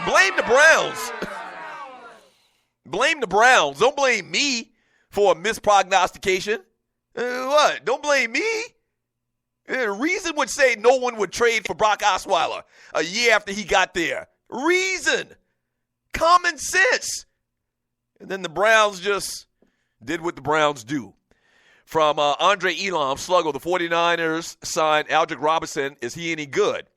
Blame the Browns. Blame the Browns. Don't blame me for a misprognostication. What? Don't blame me. Reason would say no one would trade for Brock Osweiler a year after he got there. Reason. Common sense. And then the Browns just did what the Browns do. From Andre Elam, Sluggo, the 49ers signed Aldrick Robinson. Is he any good?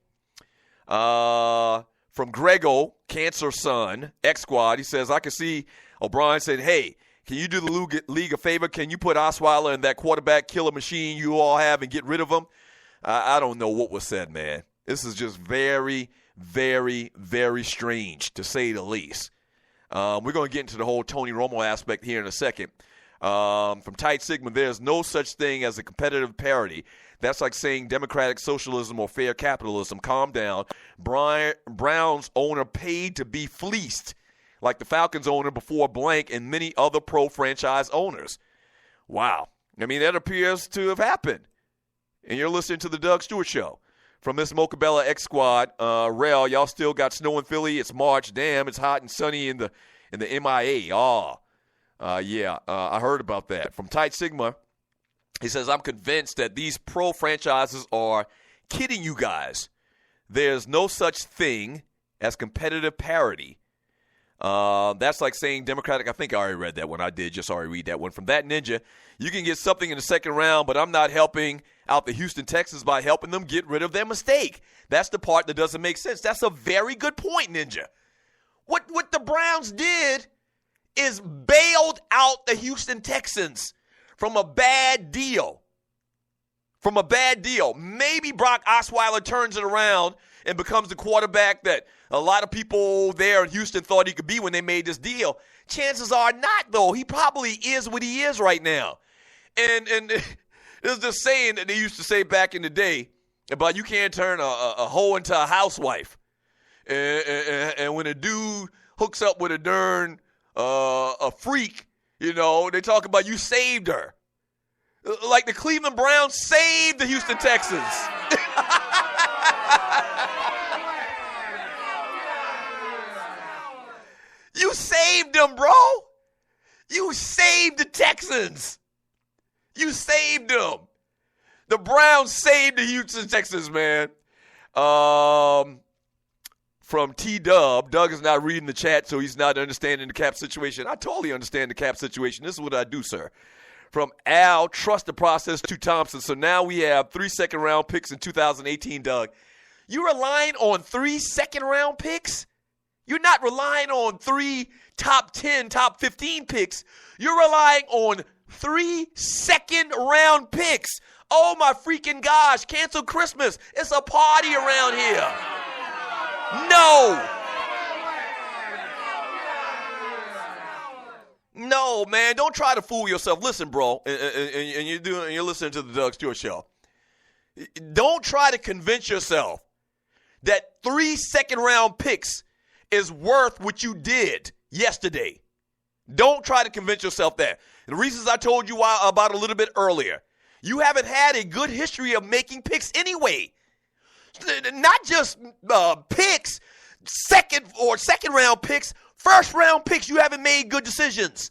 From Grego, Cancer Son, X-Squad, he says, I can see O'Brien said, hey, can you do the league a favor? Can you put Osweiler in that quarterback killer machine you all have and get rid of him? I don't know what was said, man. This is just very, very, very strange, to say the least. We're going to get into the whole Tony Romo aspect here in a second. From Tight Sigma, there's no such thing as a competitive parity. That's like saying democratic socialism or fair capitalism. Calm down. Browns owner paid to be fleeced, like the Falcons owner before blank and many other pro franchise owners. Wow. I mean, that appears to have happened. And you're listening to the Doug Stewart Show. From Miss Mocabella X Squad, Rel, y'all still got snow in Philly. It's March. Damn, it's hot and sunny in the MIA. I heard about that. From Tight Sigma, he says, I'm convinced that these pro franchises are kidding you guys. There's no such thing as competitive parity. That's like saying Democratic. I think I already read that one. I did just already read that one. From That Ninja, you can get something in the second round, but I'm not helping out the Houston Texans by helping them get rid of their mistake. That's the part that doesn't make sense. That's a very good point, Ninja. What the Browns did is bailed out the Houston Texans from a bad deal. Maybe Brock Osweiler turns it around and becomes the quarterback that a lot of people there in Houston thought he could be when they made this deal. Chances are not, though. He probably is what he is right now. And there's this saying that they used to say back in the day about you can't turn a hoe into a housewife. And when a dude hooks up with a darn a freak, they talk about you saved her. Like the Cleveland Browns saved the Houston Texans. You saved them, bro. You saved the Texans. You saved them. The Browns saved the Houston Texans, man. From T-Dub, Doug is not reading the chat, so he's not understanding the cap situation. I totally understand the cap situation. This is what I do, sir. From Al, trust the process to Thompson. So now we have 3 second-round picks in 2018, Doug. You relying on 3 second-round picks? You're not relying on 3 top 10, top 15 picks. You're relying on 3 second-round picks. Oh, my freaking gosh. Cancel Christmas. It's a party around here. No, man. Don't try to fool yourself. Listen, bro, and you're listening to the Doug Stewart Show. Don't try to convince yourself that 3 second-round picks is worth what you did yesterday. Don't try to convince yourself that. The reasons I told you about a little bit earlier. You haven't had a good history of making picks anyway. Not just picks, second round picks, first round picks. You haven't made good decisions.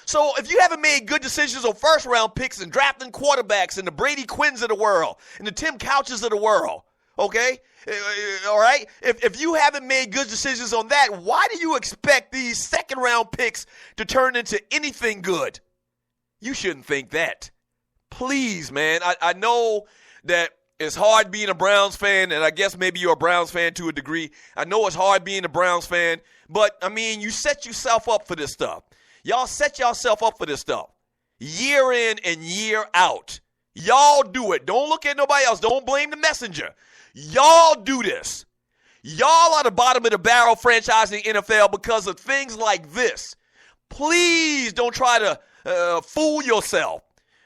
So if you haven't made good decisions on first round picks and drafting quarterbacks and the Brady Quinns of the world and the Tim Couches of the world, okay? All right? If you haven't made good decisions on that, why do you expect these second round picks to turn into anything good? You shouldn't think that. Please, man. I know that it's hard being a Browns fan, and I guess maybe you're a Browns fan to a degree. I know it's hard being a Browns fan, but, I mean, you set yourself up for this stuff. Y'all set yourself up for this stuff. Year in and year out. Y'all do it. Don't look at nobody else. Don't blame the messenger. Y'all do this. Y'all are the bottom of the barrel franchise in the NFL because of things like this. Please don't try to fool yourself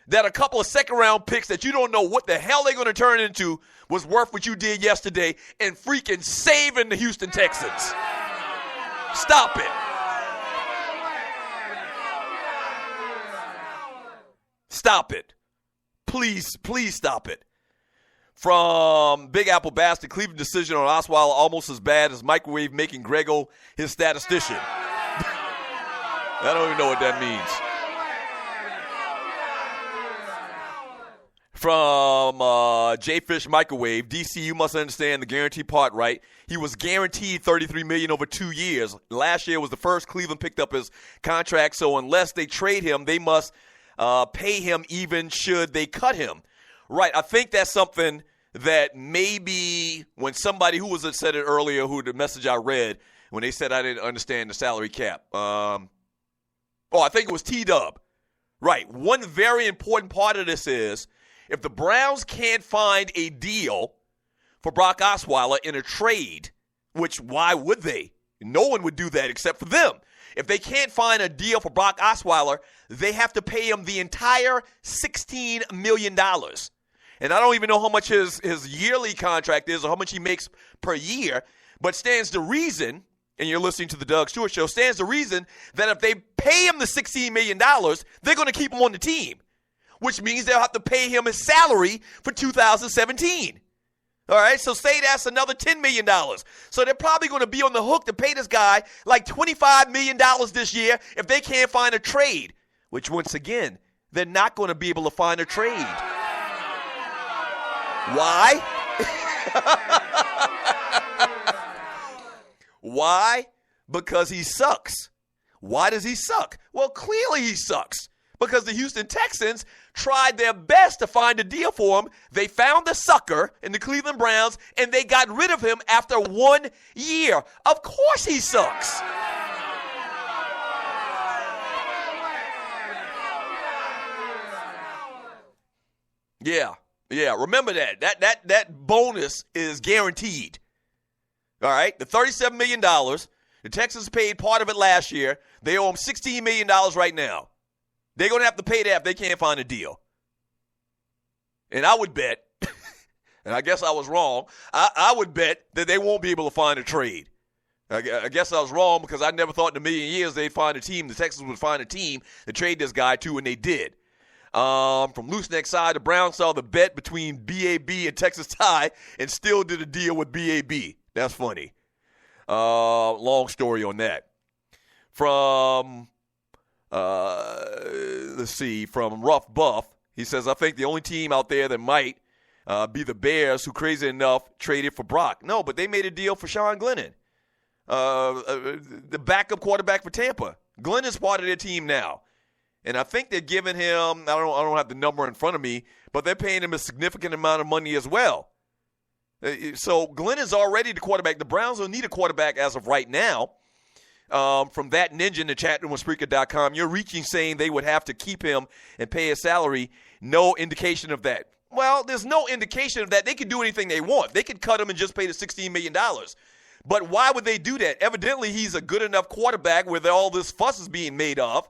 that a couple of second-round picks that you don't know what the hell they're going to turn into was worth what you did yesterday and freaking saving the Houston Texans. Stop it. Stop it. Please stop it. From Big Apple Bastard, Cleveland decision on Osweiler almost as bad as microwave making Grego his statistician. I don't even know what that means. From J-Fish Microwave, DC, you must understand the guarantee part, right? He was guaranteed $33 million over 2 years. Last year was the first Cleveland picked up his contract, so unless they trade him, they must pay him even should they cut him. Right, I think that's something that maybe when somebody who said it earlier, who the message I read, when they said I didn't understand the salary cap. I think it was T-Dub. Right, one very important part of this is if the Browns can't find a deal for Brock Osweiler in a trade, which why would they? No one would do that except for them. If they can't find a deal for Brock Osweiler, they have to pay him the entire $16 million. And I don't even know how much his yearly contract is or how much he makes per year, but stands to reason, and you're listening to the Doug Stewart Show, stands to reason that if they pay him the $16 million, they're going to keep him on the team, which means they'll have to pay him his salary for 2017. All right, so say that's another $10 million. So they're probably going to be on the hook to pay this guy like $25 million this year if they can't find a trade, which once again, they're not going to be able to find a trade. Why? Why? Because he sucks. Why does he suck? Well, clearly he sucks. Because the Houston Texans tried their best to find a deal for him. They found the sucker in the Cleveland Browns, and they got rid of him after 1 year. Of course he sucks. Yeah, remember that. That bonus is guaranteed. All right, the $37 million, the Texans paid part of it last year. They owe him $16 million right now. They're going to have to pay that if they can't find a deal. And I would bet, and I guess I was wrong, I would bet that they won't be able to find a trade. I guess I was wrong because I never thought in a million years they'd find a team, the Texans would find a team to trade this guy to, and they did. From Loose Neck side, the Browns saw the bet between BAB and Texas Tide and still did a deal with BAB. That's funny. Long story on that. From, from Rough Buff, he says, I think the only team out there that might be the Bears who, crazy enough, traded for Brock. No, but they made a deal for Sean Glennon, the backup quarterback for Tampa. Glennon's part of their team now. And I think they're giving him, I don't have the number in front of me, but they're paying him a significant amount of money as well. So Glenn is already the quarterback. The Browns don't need a quarterback as of right now. From that ninja in the chat room on Spreaker.com, you're reaching saying they would have to keep him and pay his salary. No indication of that. Well, there's no indication of that. They could do anything they want. They could cut him and just pay the $16 million. But why would they do that? Evidently, he's a good enough quarterback where all this fuss is being made of.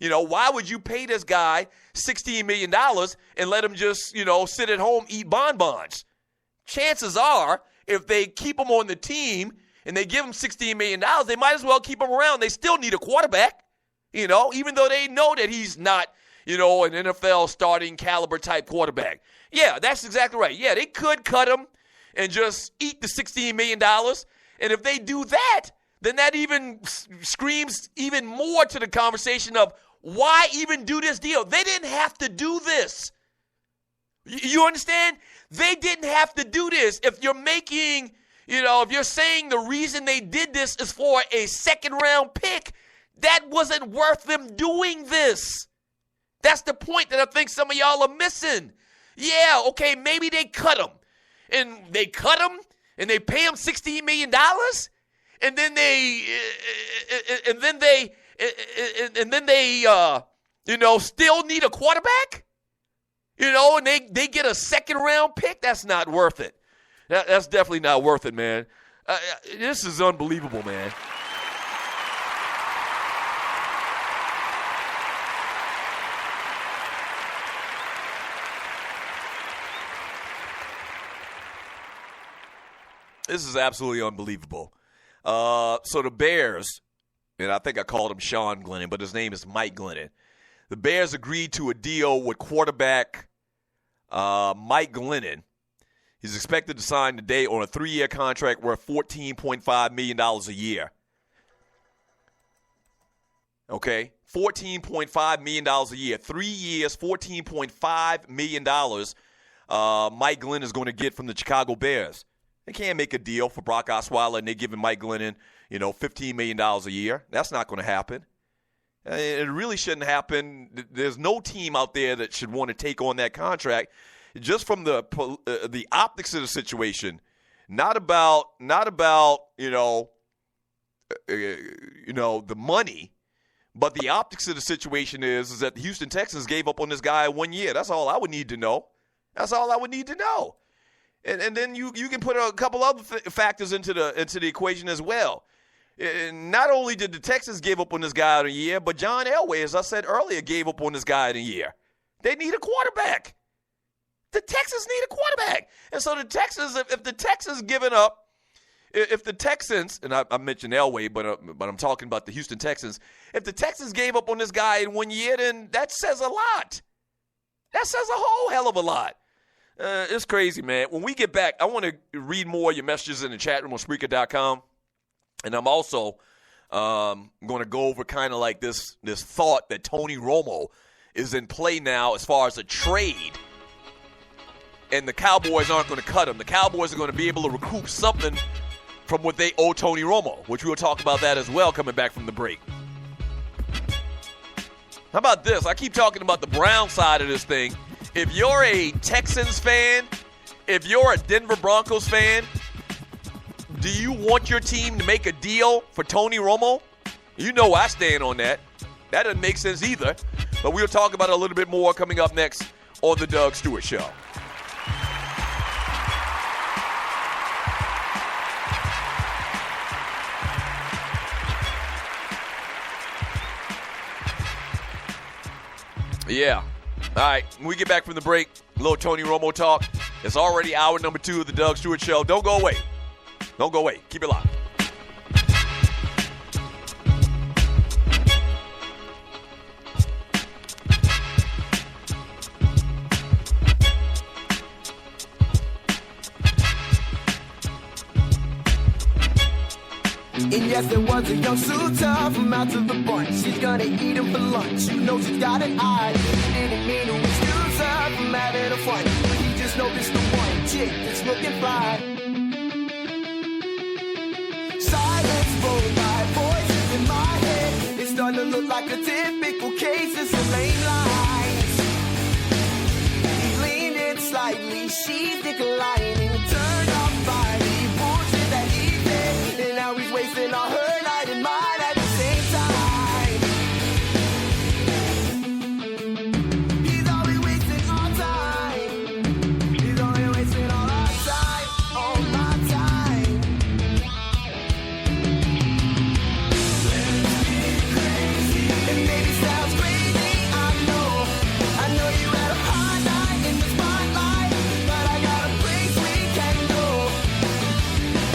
You know, why would you pay this guy $16 million and let him just, sit at home, eat bonbons? Chances are, if they keep him on the team and they give him $16 million, they might as well keep him around. They still need a quarterback, even though they know that he's not, an NFL starting caliber type quarterback. Yeah, that's exactly right. Yeah, they could cut him and just eat the $16 million. And if they do that, then that even screams even more to the conversation of why even do this deal? They didn't have to do this. You understand? They didn't have to do this. If you're making, if you're saying the reason they did this is for a second-round pick, that wasn't worth them doing this. That's the point that I think some of y'all are missing. Yeah, okay, maybe they cut him. And they cut him, and they pay him $16 million, and then they still need a quarterback, and they get a second round pick. That's not worth it. That's definitely not worth it, man. This is unbelievable, man. This is absolutely unbelievable. So the Bears, and I think I called him Sean Glennon, but his name is Mike Glennon. The Bears agreed to a deal with quarterback Mike Glennon He's expected to sign today on a 3-year contract worth $14.5 million a year. Okay? $14.5 million a year. 3 years, $14.5 million Mike Glenn is going to get from the Chicago Bears. They can't make a deal for Brock Osweiler and they're giving Mike Glennon, $15 million a year. That's not going to happen. It really shouldn't happen. There's no team out there that should want to take on that contract just from the optics of the situation. Not about the money, but the optics of the situation is that the Houston Texans gave up on this guy 1 year. That's all I would need to know. That's all I would need to know. And then you can put a couple other factors into the equation as well. Not only did the Texans give up on this guy in a year, but John Elway, as I said earlier, gave up on this guy in a year. They need a quarterback. The Texans need a quarterback. And so the Texans, if the Texans giving up, if the Texans, and I mentioned Elway, but I'm talking about the Houston Texans, if the Texans gave up on this guy in 1 year, then that says a lot. That says a whole hell of a lot. It's crazy, man. When we get back, I want to read more of your messages in the chat room on Spreaker.com. And I'm also going to go over kind of like this thought that Tony Romo is in play now as far as a trade. And the Cowboys aren't going to cut him. The Cowboys are going to be able to recoup something from what they owe Tony Romo, which we'll talk about that as well coming back from the break. How about this? I keep talking about the Brown side of this thing. If you're a Texans fan, if you're a Denver Broncos fan, do you want your team to make a deal for Tony Romo? You know I stand on that. That doesn't make sense either. But we'll talk about it a little bit more coming up next on The Doug Stewart Show. Yeah. All right. When we get back from the break, a little Tony Romo talk. It's already hour number 2 of The Doug Stewart Show. Don't go away. Don't go away. Keep it locked. And yes, there was a young suitor from out to the bunch. She's gonna eat him for lunch. You know she's got an eye. He didn't mean to excuse her from having a fun, but he just noticed the one chick that's looking fly. Silence rolled by, voices in my head. It's starting to look like a typical case of some lame lines. He leaned in slightly, she's declining. Turned off by the bullshit that he did. And now he's wasting all her night and mine at the same time. He's only wasting our time. He's only wasting all our time, all my time. Let's get crazy. It maybe sounds crazy, I know you had a hard night in the spotlight, but I got a place we can go.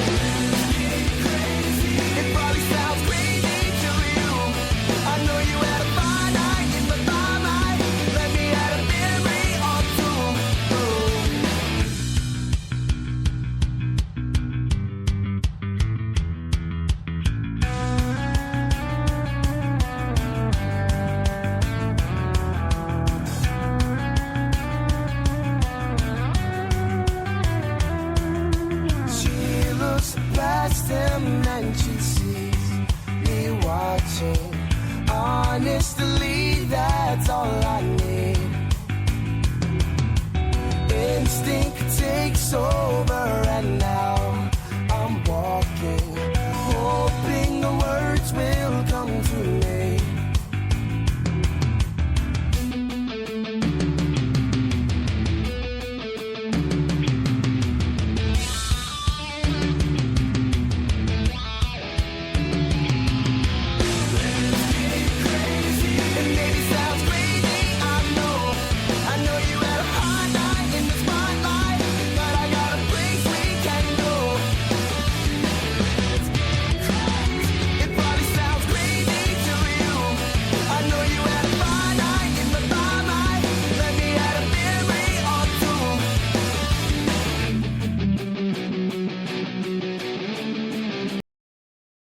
Let's get crazy. It probably sounds crazy to you. I know you had a fine night in the limelight. Let me add a memory or two. She looks past him and she sees me watching. Honestly, that's all I need. Instinct takes over and now